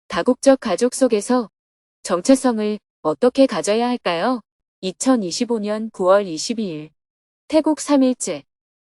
다국적 가족 속에서 정체성을 어떻게 가져야 할까요? 2025년 9월 22일 태국 3일째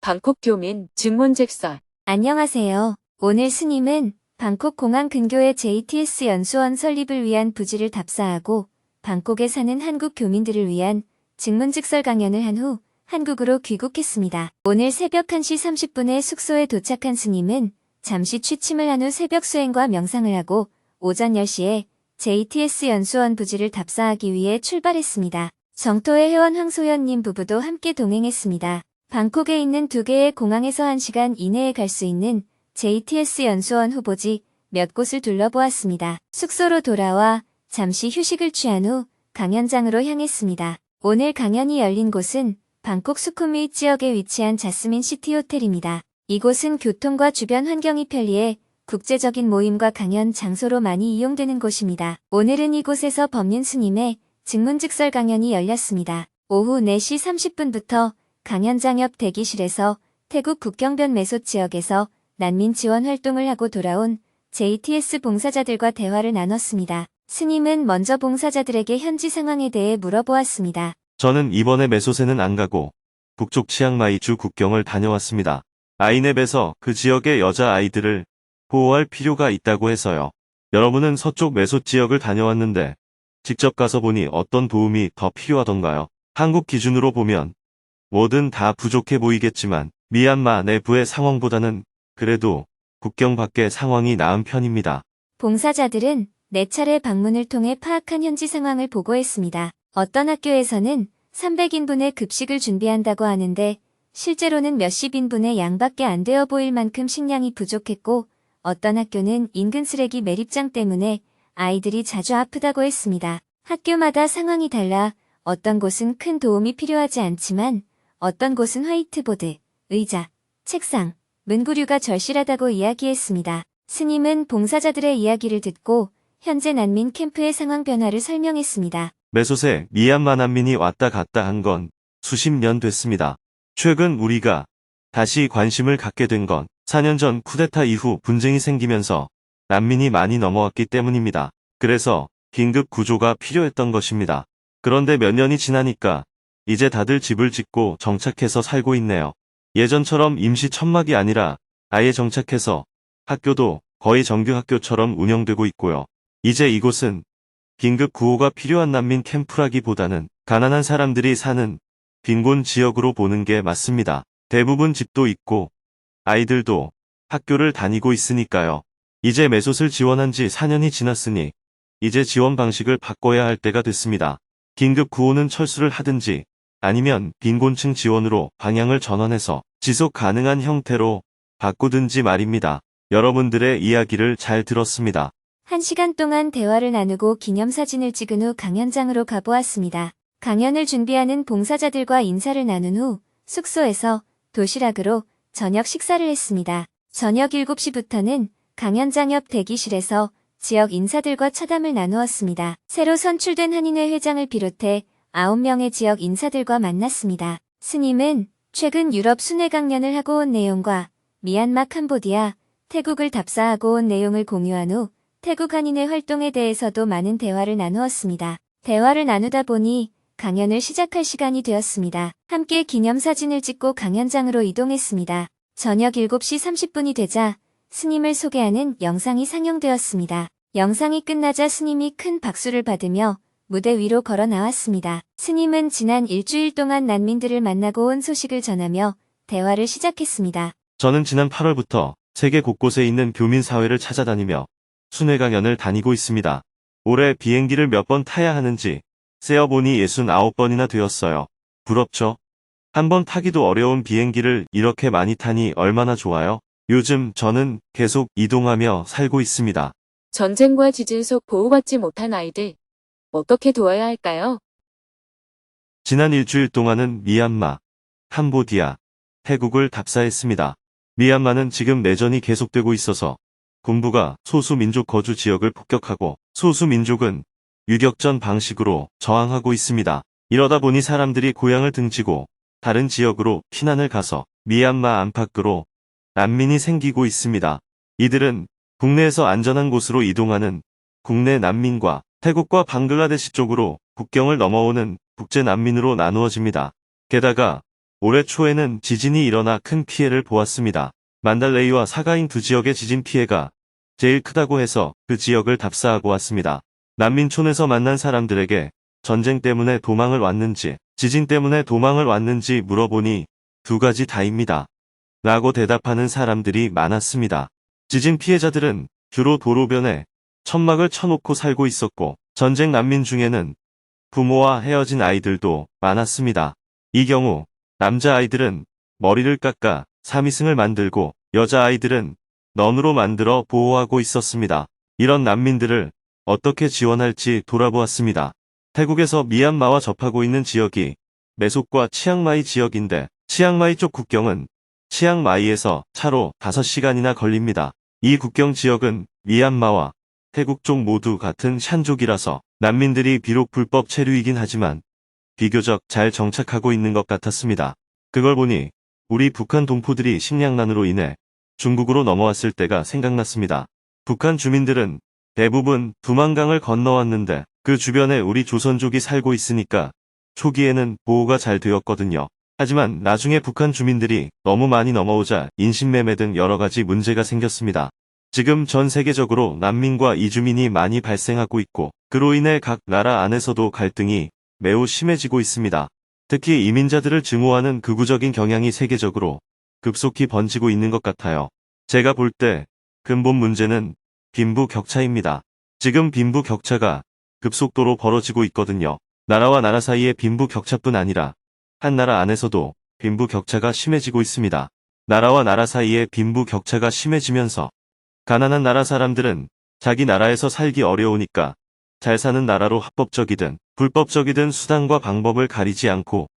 방콕 교민 증문직설. 안녕하세요. 오늘 스님은 방콕 공항 근교의 JTS 연수원 설립을 위한 부지를 답사하고 방콕에 사는 한국 교민들을 위한 증문직설 강연을 한 후 한국으로 귀국했습니다. 오늘 새벽 1시 30분에 숙소에 도착한 스님은 잠시 취침을 한 후 새벽 수행과 명상을 하고 오전 10시에 JTS 연수원 부지를 답사하기 위해 출발했습니다. 정토의 회원 황소연님 부부도 함께 동행했습니다. 방콕에 있는 2개의 공항에서 1시간 이내에 갈 수 있는 JTS 연수원 후보지 몇 곳을 둘러보았습니다. 숙소로 돌아와 잠시 휴식을 취한 후 강연장으로 향했습니다. 오늘 강연이 열린 곳은 방콕 수쿰위 지역에 위치한 자스민 시티 호텔입니다. 이곳은 교통과 주변 환경이 편리해 국제적인 모임과 강연 장소로 많이 이용되는 곳입니다. 오늘은 이곳에서 법륜 스님의 증문직설 강연이 열렸습니다. 오후 4시 30분부터 강연장 옆 대기실에서 태국 국경변 메소 지역에서 난민 지원 활동을 하고 돌아온 JTS 봉사자들과 대화를 나눴습니다. 스님은 먼저 봉사자들에게 현지 상황에 대해 물어보았습니다. 저는 이번에 메소세는 안 가고 북쪽 치앙마이주 국경을 다녀왔습니다. 아이넵에서 그 지역의 여자 아이들을 보호할 필요가 있다고 해서요. 여러분은 서쪽 메소 지역을 다녀왔는데 직접 가서 보니 어떤 도움이 더 필요하던가요? 한국 기준으로 보면 뭐든 다 부족해 보이겠지만 미얀마 내부의 상황보다는 그래도 국경 밖의 상황이 나은 편입니다. 봉사자들은 4차례 방문을 통해 파악한 현지 상황을 보고했습니다. 어떤 학교에서는 300인분의 급식을 준비한다고 하는데 실제로는 몇십 인분의 양밖에 안 되어 보일 만큼 식량이 부족했고 어떤 학교는 인근 쓰레기 매립장 때문에 아이들이 자주 아프다고 했습니다. 학교마다 상황이 달라 어떤 곳은 큰 도움이 필요하지 않지만 어떤 곳은 화이트보드, 의자, 책상, 문구류가 절실하다고 이야기했습니다. 스님은 봉사자들의 이야기를 듣고 현재 난민 캠프의 상황 변화를 설명했습니다. 메소세 미얀마 난민이 왔다 갔다 한 건 수십 년 됐습니다. 최근 우리가 다시 관심을 갖게 된 건 4년 전 쿠데타 이후 분쟁이 생기면서 난민이 많이 넘어왔기 때문입니다. 그래서 긴급 구조가 필요했던 것입니다. 그런데 몇 년이 지나니까 이제 다들 집을 짓고 정착해서 살고 있네요. 예전처럼 임시 천막이 아니라 아예 정착해서 학교도 거의 정규 학교처럼 운영되고 있고요. 이제 이곳은 긴급 구호가 필요한 난민 캠프라기보다는 가난한 사람들이 사는 빈곤 지역으로 보는 게 맞습니다. 대부분 집도 있고 아이들도 학교를 다니고 있으니까요. 이제 메솥을 지원한 지 4년이 지났으니 이제 지원 방식을 바꿔야 할 때가 됐습니다. 긴급 구호는 철수를 하든지 아니면 빈곤층 지원으로 방향을 전환해서 지속 가능한 형태로 바꾸든지 말입니다. 여러분들의 이야기를 잘 들었습니다. 1시간 동안 대화를 나누고 기념사진을 찍은 후 강연장으로 가보았습니다. 강연을 준비하는 봉사자들과 인사를 나눈 후 숙소에서 도시락으로 저녁 식사를 했습니다. 저녁 7시부터는 강연장 옆 대기실에서 지역 인사들과 차담을 나누었습니다. 새로 선출된 한인회 회장을 비롯해 9명의 지역 인사들과 만났습니다. 스님은 최근 유럽 순회 강연을 하고 온 내용과 미얀마, 캄보디아, 태국을 답사하고 온 내용을 공유한 후 태국 한인회 활동에 대해서도 많은 대화를 나누었습니다. 대화를 나누다 보니 강연을 시작할 시간이 되었습니다. 함께 기념사진을 찍고 강연장으로 이동했습니다. 저녁 7시 30분이 되자 스님을 소개하는 영상이 상영되었습니다. 영상이 끝나자 스님이 큰 박수를 받으며 무대 위로 걸어 나왔습니다. 스님은 지난 일주일 동안 난민들을 만나고 온 소식을 전하며 대화를 시작했습니다. 저는 지난 8월부터 세계 곳곳에 있는 교민사회를 찾아다니며 순회 강연을 다니고 있습니다. 올해 비행기를 몇 번 타야 하는지 세어보니 69번이나 되었어요. 부럽죠? 한 번 타기도 어려운 비행기를 이렇게 많이 타니 얼마나 좋아요? 요즘 저는 계속 이동하며 살고 있습니다. 전쟁과 지진 속 보호받지 못한 아이들 어떻게 도와야 할까요? 지난 일주일 동안은 미얀마, 캄보디아, 태국을 답사했습니다. 미얀마는 지금 내전이 계속되고 있어서 군부가 소수민족 거주 지역을 폭격하고 소수민족은 유격전 방식으로 저항하고 있습니다. 이러다 보니 사람들이 고향을 등지고 다른 지역으로 피난을 가서 미얀마 안팎으로 난민이 생기고 있습니다. 이들은 국내에서 안전한 곳으로 이동하는 국내 난민과 태국과 방글라데시 쪽으로 국경을 넘어오는 국제 난민으로 나누어집니다. 게다가 올해 초에는 지진이 일어나 큰 피해를 보았습니다. 만달레이와 사가인 두 지역의 지진 피해가 제일 크다고 해서 그 지역을 답사하고 왔습니다. 난민촌에서 만난 사람들에게 전쟁 때문에 도망을 왔는지 지진 때문에 도망을 왔는지 물어보니 두 가지 다입니다. 라고 대답하는 사람들이 많았습니다. 지진 피해자들은 주로 도로변에 천막을 쳐놓고 살고 있었고 전쟁 난민 중에는 부모와 헤어진 아이들도 많았습니다. 이 경우 남자아이들은 머리를 깎아 사미승을 만들고 여자아이들은 넌으로 만들어 보호하고 있었습니다. 이런 난민들을 어떻게 지원할지 돌아보았습니다. 태국에서 미얀마와 접하고 있는 지역이 메속과 치앙마이 지역인데 치앙마이 쪽 국경은 치앙마이에서 차로 5시간이나 걸립니다. 이 국경 지역은 미얀마와 태국 쪽 모두 같은 샨족이라서 난민들이 비록 불법 체류이긴 하지만 비교적 잘 정착하고 있는 것 같았습니다. 그걸 보니 우리 북한 동포들이 식량난으로 인해 중국으로 넘어왔을 때가 생각났습니다. 북한 주민들은 대부분 두만강을 건너왔는데 그 주변에 우리 조선족이 살고 있으니까 초기에는 보호가 잘 되었거든요. 하지만 나중에 북한 주민들이 너무 많이 넘어오자 인신매매 등 여러 가지 문제가 생겼습니다. 지금 전 세계적으로 난민과 이주민이 많이 발생하고 있고 그로 인해 각 나라 안에서도 갈등이 매우 심해지고 있습니다. 특히 이민자들을 증오하는 극우적인 경향이 세계적으로 급속히 번지고 있는 것 같아요. 제가 볼 때 근본 문제는 빈부 격차입니다. 지금 빈부 격차가 급속도로 벌어지고 있거든요. 나라와 나라 사이의 빈부 격차뿐 아니라 한 나라 안에서도 빈부 격차가 심해지고 있습니다. 나라와 나라 사이의 빈부 격차가 심해지면서 가난한 나라 사람들은 자기 나라에서 살기 어려우니까 잘 사는 나라로 합법적이든 불법적이든 수단과 방법을 가리지 않고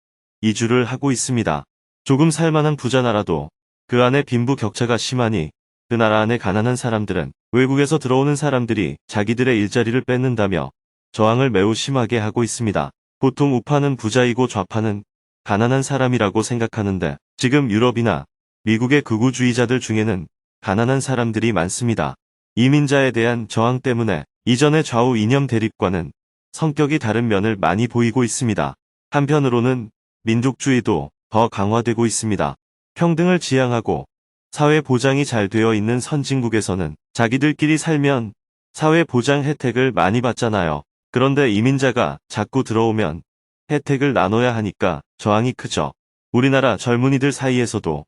이주를 하고 있습니다. 조금 살만한 부자 나라도 그 안에 빈부 격차가 심하니 그 나라 안에 가난한 사람들은 외국에서 들어오는 사람들이 자기들의 일자리를 뺏는다며 저항을 매우 심하게 하고 있습니다. 보통 우파는 부자이고 좌파는 가난한 사람이라고 생각하는데 지금 유럽이나 미국의 극우주의자들 중에는 가난한 사람들이 많습니다. 이민자에 대한 저항 때문에 이전의 좌우 이념 대립과는 성격이 다른 면을 많이 보이고 있습니다. 한편으로는 민족주의도 더 강화되고 있습니다. 평등을 지향하고 사회 보장이 잘 되어 있는 선진국에서는 자기들끼리 살면 사회 보장 혜택을 많이 받잖아요. 그런데 이민자가 자꾸 들어오면 혜택을 나눠야 하니까 저항이 크죠. 우리나라 젊은이들 사이에서도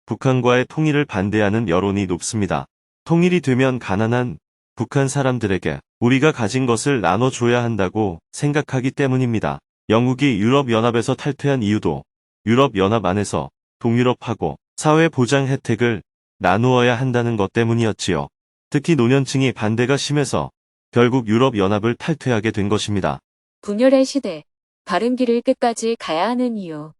북한과의 통일을 반대하는 여론이 높습니다. 통일이 되면 가난한 북한 사람들에게 우리가 가진 것을 나눠줘야 한다고 생각하기 때문입니다. 영국이 유럽연합에서 탈퇴한 이유도 유럽연합 안에서 동유럽하고 사회보장 혜택을 나누어야 한다는 것 때문이었지요. 특히 노년층이 반대가 심해서 결국 유럽연합을 탈퇴하게 된 것입니다. 분열의 시대. 바른 길을 끝까지 가야 하는 이유.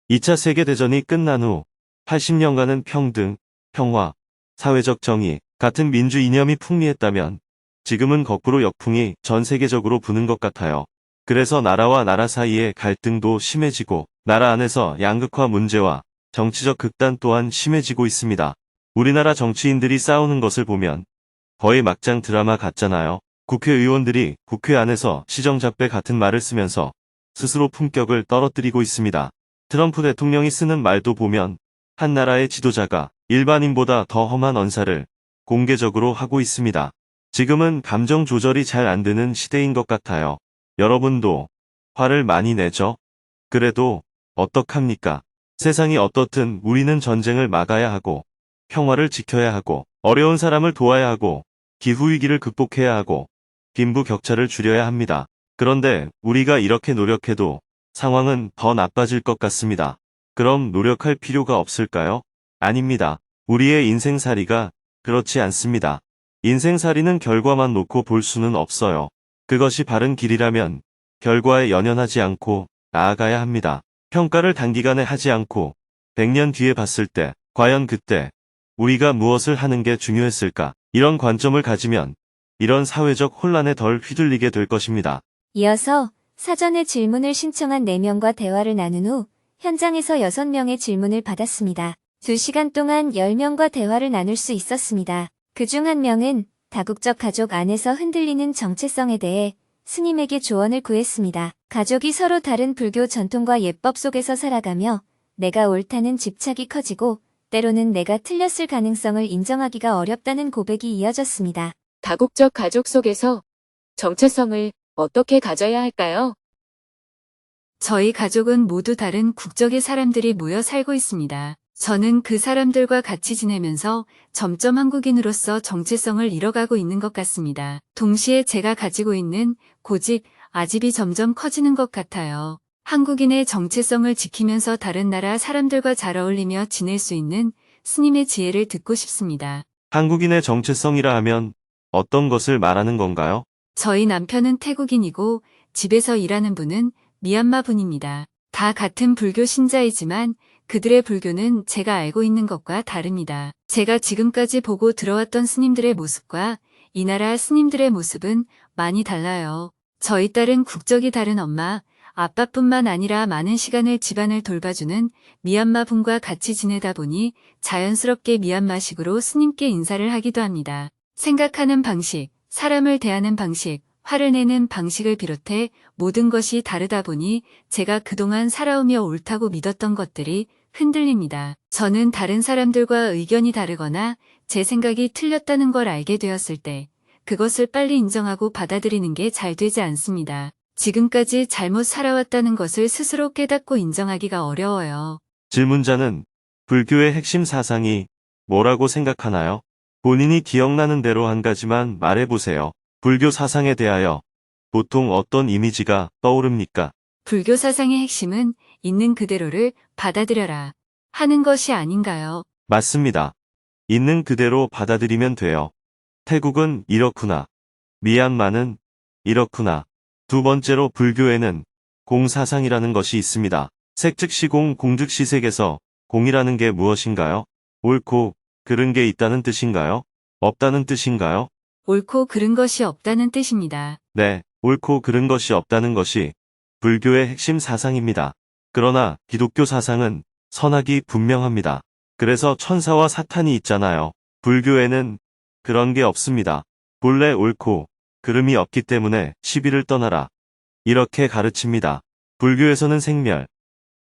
2차 세계대전이 끝난 후 80년간은 평등, 평화, 사회적 정의 같은 민주 이념이 풍미했다면 지금은 거꾸로 역풍이 전 세계적으로 부는 것 같아요. 그래서 나라와 나라 사이의 갈등도 심해지고 나라 안에서 양극화 문제와 정치적 극단 또한 심해지고 있습니다. 우리나라 정치인들이 싸우는 것을 보면 거의 막장 드라마 같잖아요. 국회의원들이 국회 안에서 시정잡배 같은 말을 쓰면서 스스로 품격을 떨어뜨리고 있습니다. 트럼프 대통령이 쓰는 말도 보면 한 나라의 지도자가 일반인보다 더 험한 언사를 공개적으로 하고 있습니다. 지금은 감정 조절이 잘 안 되는 시대인 것 같아요. 여러분도 화를 많이 내죠? 그래도 어떡합니까? 세상이 어떻든 우리는 전쟁을 막아야 하고 평화를 지켜야 하고 어려운 사람을 도와야 하고 기후위기를 극복해야 하고 빈부 격차를 줄여야 합니다. 그런데 우리가 이렇게 노력해도 상황은 더 나빠질 것 같습니다. 그럼 노력할 필요가 없을까요? 아닙니다. 우리의 인생살이가 그렇지 않습니다. 인생살이는 결과만 놓고 볼 수는 없어요. 그것이 바른 길이라면 결과에 연연하지 않고 나아가야 합니다. 평가를 단기간에 하지 않고 100년 뒤에 봤을 때 과연 그때 우리가 무엇을 하는 게 중요했을까? 이런 관점을 가지면 이런 사회적 혼란에 덜 휘둘리게 될 것입니다. 이어서 사전에 질문을 신청한 4명과 대화를 나눈 후 현장에서 6명의 질문을 받았습니다. 2시간 동안 10명과 대화를 나눌 수 있었습니다. 그중 1명은 다국적 가족 안에서 흔들리는 정체성에 대해 스님에게 조언을 구했습니다. 가족이 서로 다른 불교 전통과 예법 속에서 살아가며 내가 옳다는 집착이 커지고 때로는 내가 틀렸을 가능성을 인정하기가 어렵다는 고백이 이어졌습니다. 다국적 가족 속에서 정체성을 어떻게 가져야 할까요? 저희 가족은 모두 다른 국적의 사람들이 모여 살고 있습니다. 저는 그 사람들과 같이 지내면서 점점 한국인으로서 정체성을 잃어가고 있는 것 같습니다. 동시에 제가 가지고 있는 고집, 아집이 점점 커지는 것 같아요. 한국인의 정체성을 지키면서 다른 나라 사람들과 잘 어울리며 지낼 수 있는 스님의 지혜를 듣고 싶습니다. 한국인의 정체성이라 하면 어떤 것을 말하는 건가요? 저희 남편은 태국인이고 집에서 일하는 분은 미얀마 분입니다. 다 같은 불교 신자이지만 그들의 불교는 제가 알고 있는 것과 다릅니다. 제가 지금까지 보고 들어왔던 스님들의 모습과 이 나라 스님들의 모습은 많이 달라요. 저희 딸은 국적이 다른 엄마, 아빠뿐만 아니라 많은 시간을 집안을 돌봐주는 미얀마 분과 같이 지내다 보니 자연스럽게 미얀마식으로 스님께 인사를 하기도 합니다. 생각하는 방식, 사람을 대하는 방식, 화를 내는 방식을 비롯해 모든 것이 다르다 보니 제가 그동안 살아오며 옳다고 믿었던 것들이 흔들립니다. 저는 다른 사람들과 의견이 다르거나 제 생각이 틀렸다는 걸 알게 되었을 때 그것을 빨리 인정하고 받아들이는 게 잘 되지 않습니다. 지금까지 잘못 살아왔다는 것을 스스로 깨닫고 인정하기가 어려워요. 질문자는 불교의 핵심 사상이 뭐라고 생각하나요? 본인이 기억나는 대로 한 가지만 말해보세요. 불교 사상에 대하여 보통 어떤 이미지가 떠오릅니까? 불교 사상의 핵심은 있는 그대로를 받아들여라 하는 것이 아닌가요? 맞습니다. 있는 그대로 받아들이면 돼요. 태국은 이렇구나. 미얀마는 이렇구나. 두 번째로 불교에는 공사상이라는 것이 있습니다. 색즉시 공, 공즉시 색에서 공이라는 게 무엇인가요? 옳고 그른 게 있다는 뜻인가요? 없다는 뜻인가요? 옳고 그른 것이 없다는 뜻입니다. 네, 옳고 그른 것이 없다는 것이 불교의 핵심 사상입니다. 그러나 기독교 사상은 선악이 분명합니다. 그래서 천사와 사탄이 있잖아요. 불교에는 그런 게 없습니다. 본래 옳고 그름이 없기 때문에 시비를 떠나라. 이렇게 가르칩니다. 불교에서는 생멸,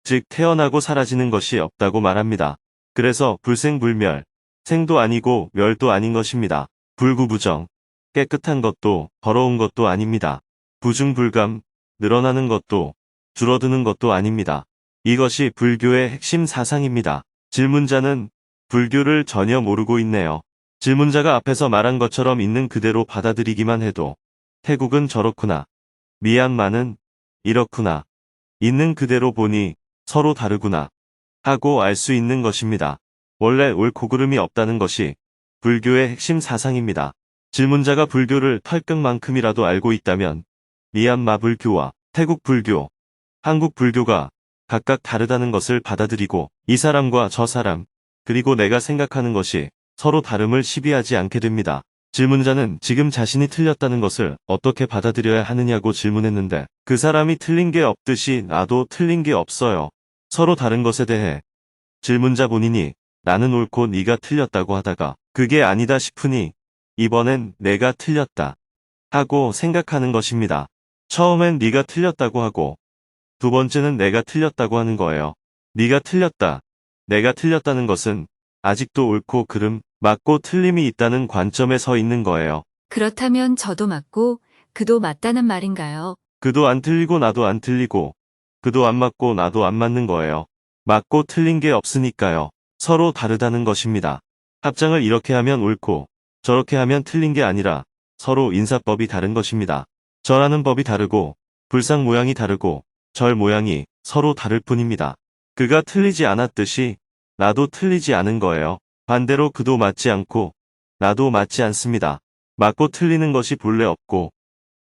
즉 태어나고 사라지는 것이 없다고 말합니다. 그래서 불생불멸, 생도 아니고 멸도 아닌 것입니다. 불구부정, 깨끗한 것도 더러운 것도 아닙니다. 부중불감, 늘어나는 것도 줄어드는 것도 아닙니다. 이것이 불교의 핵심 사상입니다. 질문자는 불교를 전혀 모르고 있네요. 질문자가 앞에서 말한 것처럼 있는 그대로 받아들이기만 해도 태국은 저렇구나. 미얀마는 이렇구나. 있는 그대로 보니 서로 다르구나. 하고 알 수 있는 것입니다. 원래 옳고 그름이 없다는 것이 불교의 핵심 사상입니다. 질문자가 불교를 털끝만큼이라도 알고 있다면 미얀마 불교와 태국 불교, 한국 불교가 각각 다르다는 것을 받아들이고 이 사람과 저 사람, 그리고 내가 생각하는 것이 서로 다름을 시비하지 않게 됩니다. 질문자는 지금 자신이 틀렸다는 것을 어떻게 받아들여야 하느냐고 질문했는데 그 사람이 틀린 게 없듯이 나도 틀린 게 없어요. 서로 다른 것에 대해 질문자 본인이 나는 옳고 네가 틀렸다고 하다가 그게 아니다 싶으니 이번엔 내가 틀렸다 하고 생각하는 것입니다. 처음엔 네가 틀렸다고 하고 두 번째는 내가 틀렸다고 하는 거예요. 네가 틀렸다, 내가 틀렸다는 것은 아직도 옳고 그름, 맞고 틀림이 있다는 관점에 서 있는 거예요. 그렇다면 저도 맞고 그도 맞다는 말인가요? 그도 안 틀리고 나도 안 틀리고 그도 안 맞고 나도 안 맞는 거예요. 맞고 틀린 게 없으니까요. 서로 다르다는 것입니다. 합장을 이렇게 하면 옳고 저렇게 하면 틀린 게 아니라 서로 인사법이 다른 것입니다. 절하는 법이 다르고 불상 모양이 다르고 절 모양이 서로 다를 뿐입니다. 그가 틀리지 않았듯이 나도 틀리지 않은 거예요. 반대로 그도 맞지 않고 나도 맞지 않습니다. 맞고 틀리는 것이 본래 없고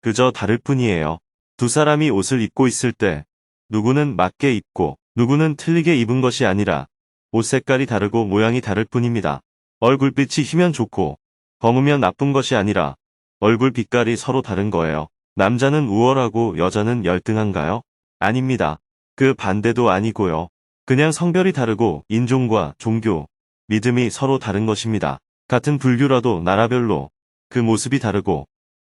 그저 다를 뿐이에요. 두 사람이 옷을 입고 있을 때 누구는 맞게 입고 누구는 틀리게 입은 것이 아니라 옷 색깔이 다르고 모양이 다를 뿐입니다. 얼굴빛이 희면 좋고 검으면 나쁜 것이 아니라 얼굴 빛깔이 서로 다른 거예요. 남자는 우월하고 여자는 열등한가요? 아닙니다. 그 반대도 아니고요. 그냥 성별이 다르고 인종과 종교, 믿음이 서로 다른 것입니다. 같은 불교라도 나라별로 그 모습이 다르고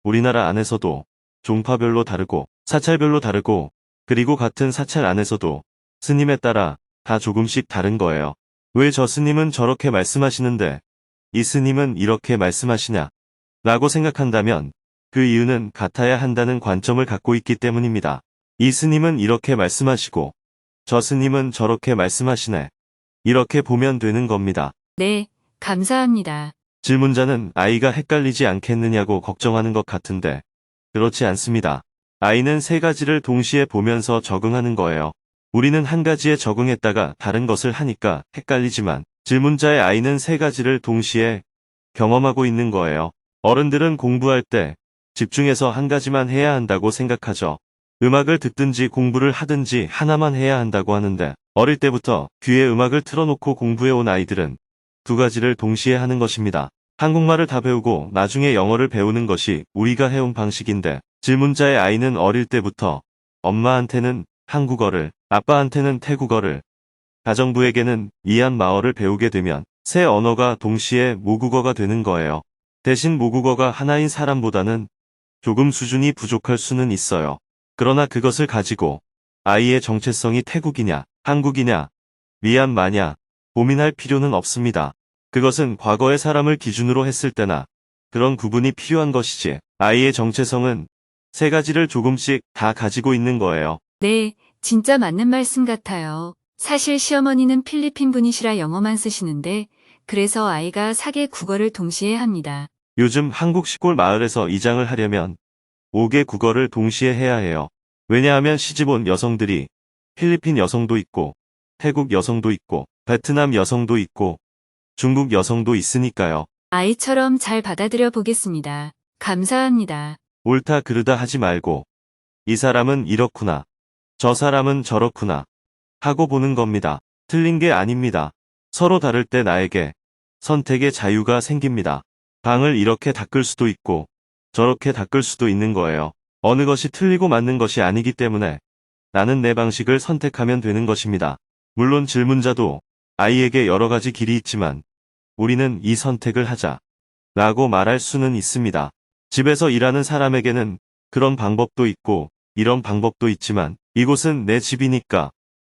우리나라 안에서도 종파별로 다르고 사찰별로 다르고 그리고 같은 사찰 안에서도 스님에 따라 다 조금씩 다른 거예요. 왜 저 스님은 저렇게 말씀하시는데 이 스님은 이렇게 말씀하시냐 라고 생각한다면 그 이유는 같아야 한다는 관점을 갖고 있기 때문입니다. 이 스님은 이렇게 말씀하시고 저 스님은 저렇게 말씀하시네. 이렇게 보면 되는 겁니다. 네, 감사합니다. 질문자는 아이가 헷갈리지 않겠느냐고 걱정하는 것 같은데 그렇지 않습니다. 아이는 세 가지를 동시에 보면서 적응하는 거예요. 우리는 한 가지에 적응했다가 다른 것을 하니까 헷갈리지만 질문자의 아이는 세 가지를 동시에 경험하고 있는 거예요. 어른들은 공부할 때 집중해서 한 가지만 해야 한다고 생각하죠. 음악을 듣든지 공부를 하든지 하나만 해야 한다고 하는데 어릴 때부터 귀에 음악을 틀어놓고 공부해온 아이들은 두 가지를 동시에 하는 것입니다. 한국말을 다 배우고 나중에 영어를 배우는 것이 우리가 해온 방식인데 질문자의 아이는 어릴 때부터 엄마한테는 한국어를, 아빠한테는 태국어를, 가정부에게는 미얀마어를 배우게 되면 세 언어가 동시에 모국어가 되는 거예요. 대신 모국어가 하나인 사람보다는 조금 수준이 부족할 수는 있어요. 그러나 그것을 가지고 아이의 정체성이 태국이냐, 한국이냐, 미얀마냐 고민할 필요는 없습니다. 그것은 과거의 사람을 기준으로 했을 때나 그런 구분이 필요한 것이지 아이의 정체성은 세 가지를 조금씩 다 가지고 있는 거예요. 네, 진짜 맞는 말씀 같아요. 사실 시어머니는 필리핀 분이시라 영어만 쓰시는데 그래서 아이가 4개 국어를 동시에 합니다. 요즘 한국 시골 마을에서 이장을 하려면 5개 국어를 동시에 해야 해요. 왜냐하면 시집온 여성들이 필리핀 여성도 있고 태국 여성도 있고 베트남 여성도 있고 중국 여성도 있으니까요. 아이처럼 잘 받아들여 보겠습니다. 감사합니다. 옳다 그르다 하지 말고 이 사람은 이렇구나. 저 사람은 저렇구나. 하고 보는 겁니다. 틀린 게 아닙니다. 서로 다를 때 나에게 선택의 자유가 생깁니다. 방을 이렇게 닦을 수도 있고 저렇게 닦을 수도 있는 거예요. 어느 것이 틀리고 맞는 것이 아니기 때문에 나는 내 방식을 선택하면 되는 것입니다. 물론 질문자도 아이에게 여러 가지 길이 있지만 우리는 이 선택을 하자 라고 말할 수는 있습니다. 집에서 일하는 사람에게는 그런 방법도 있고 이런 방법도 있지만 이곳은 내 집이니까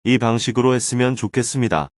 이 방식으로 했으면 좋겠습니다.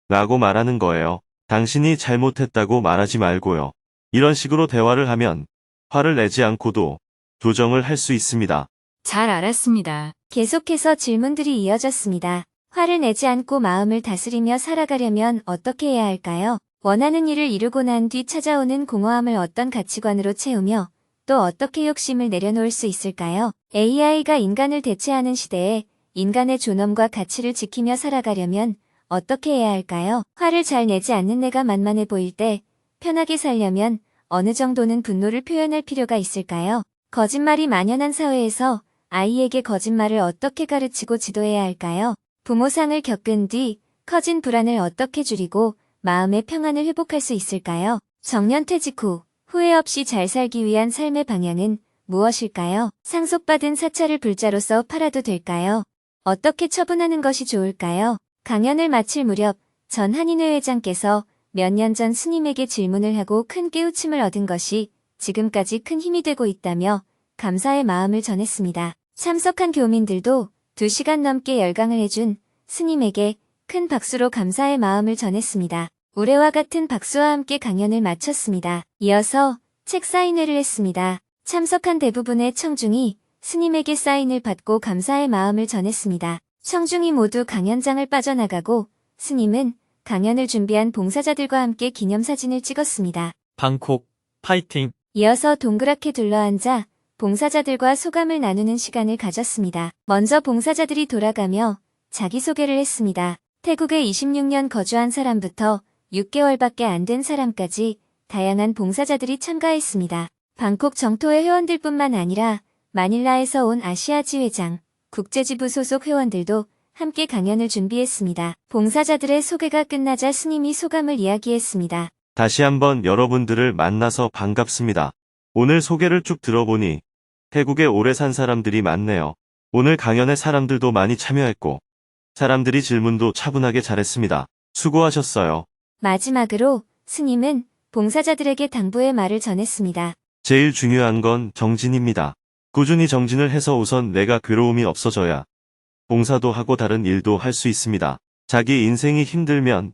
라고 말하는 거예요. 당신이 잘못했다고 말하지 말고요. 이런 식으로 대화를 하면 화를 내지 않고도 조정을 할 수 있습니다. 잘 알았습니다. 계속해서 질문들이 이어졌습니다. 화를 내지 않고 마음을 다스리며 살아가려면 어떻게 해야 할까요? 원하는 일을 이루고 난 뒤 찾아오는 공허함을 어떤 가치관으로 채우며 또 어떻게 욕심을 내려놓을 수 있을까요? AI가 인간을 대체하는 시대에 인간의 존엄과 가치를 지키며 살아가려면 어떻게 해야 할까요? 화를 잘 내지 않는 내가 만만해 보일 때 편하게 살려면 어느 정도는 분노를 표현할 필요가 있을까요? 거짓말이 만연한 사회에서 아이에게 거짓말을 어떻게 가르치고 지도해야 할까요? 부모상을 겪은 뒤 커진 불안을 어떻게 줄이고 마음의 평안을 회복할 수 있을까요? 정년퇴직 후 후회 없이 잘 살기 위한 삶의 방향은 무엇일까요? 상속받은 사찰을 불자로서 팔아도 될까요? 어떻게 처분하는 것이 좋을까요? 강연을 마칠 무렵 전 한인회 회장께서 몇 년 전 스님에게 질문을 하고 큰 깨우침을 얻은 것이 지금까지 큰 힘이 되고 있다며 감사의 마음을 전했습니다. 참석한 교민들도 2시간 넘게 열강을 해준 스님에게 큰 박수로 감사의 마음을 전했습니다. 우레와 같은 박수와 함께 강연을 마쳤습니다. 이어서 책 사인회를 했습니다. 참석한 대부분의 청중이 스님에게 사인을 받고 감사의 마음을 전했습니다. 청중이 모두 강연장을 빠져나가고 스님은 강연을 준비한 봉사자들과 함께 기념사진을 찍었습니다. 방콕, 파이팅! 이어서 동그랗게 둘러앉아 봉사자들과 소감을 나누는 시간을 가졌습니다. 먼저 봉사자들이 돌아가며 자기소개를 했습니다. 태국에 26년 거주한 사람부터 6개월밖에 안 된 사람까지 다양한 봉사자들이 참가했습니다. 방콕 정토의 회원들뿐만 아니라 마닐라에서 온 아시아지 회장, 국제지부 소속 회원들도 함께 강연을 준비했습니다. 봉사자들의 소개가 끝나자 스님이 소감을 이야기했습니다. 다시 한번 여러분들을 만나서 반갑습니다. 오늘 소개를 쭉 들어보니 태국에 오래 산 사람들이 많네요. 오늘 강연에 사람들도 많이 참여했고 사람들이 질문도 차분하게 잘했습니다. 수고하셨어요. 마지막으로 스님은 봉사자들에게 당부의 말을 전했습니다. 제일 중요한 건 정진입니다. 꾸준히 정진을 해서 우선 내가 괴로움이 없어져야 봉사도 하고 다른 일도 할 수 있습니다. 자기 인생이 힘들면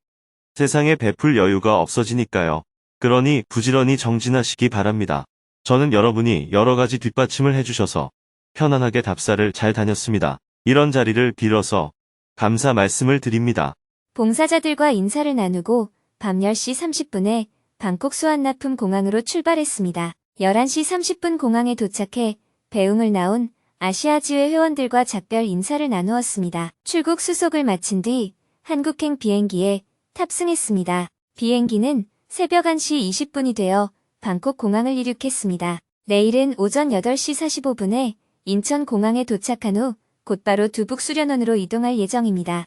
세상에 베풀 여유가 없어지니까요. 그러니 부지런히 정진하시기 바랍니다. 저는 여러분이 여러 가지 뒷받침을 해주셔서 편안하게 답사를 잘 다녔습니다. 이런 자리를 빌어서 감사 말씀을 드립니다. 봉사자들과 인사를 나누고 밤 10시 30분에 방콕 수완나품 공항으로 출발했습니다. 11시 30분 공항에 도착해 배웅을 나온 아시아지회 회원들과 작별 인사를 나누었습니다. 출국 수속을 마친 뒤 한국행 비행기에 탑승했습니다. 비행기는 새벽 1시 20분이 되어 방콕 공항을 이륙했습니다. 내일은 오전 8시 45분에 인천 공항에 도착한 후 곧바로 두북 수련원으로 이동할 예정입니다.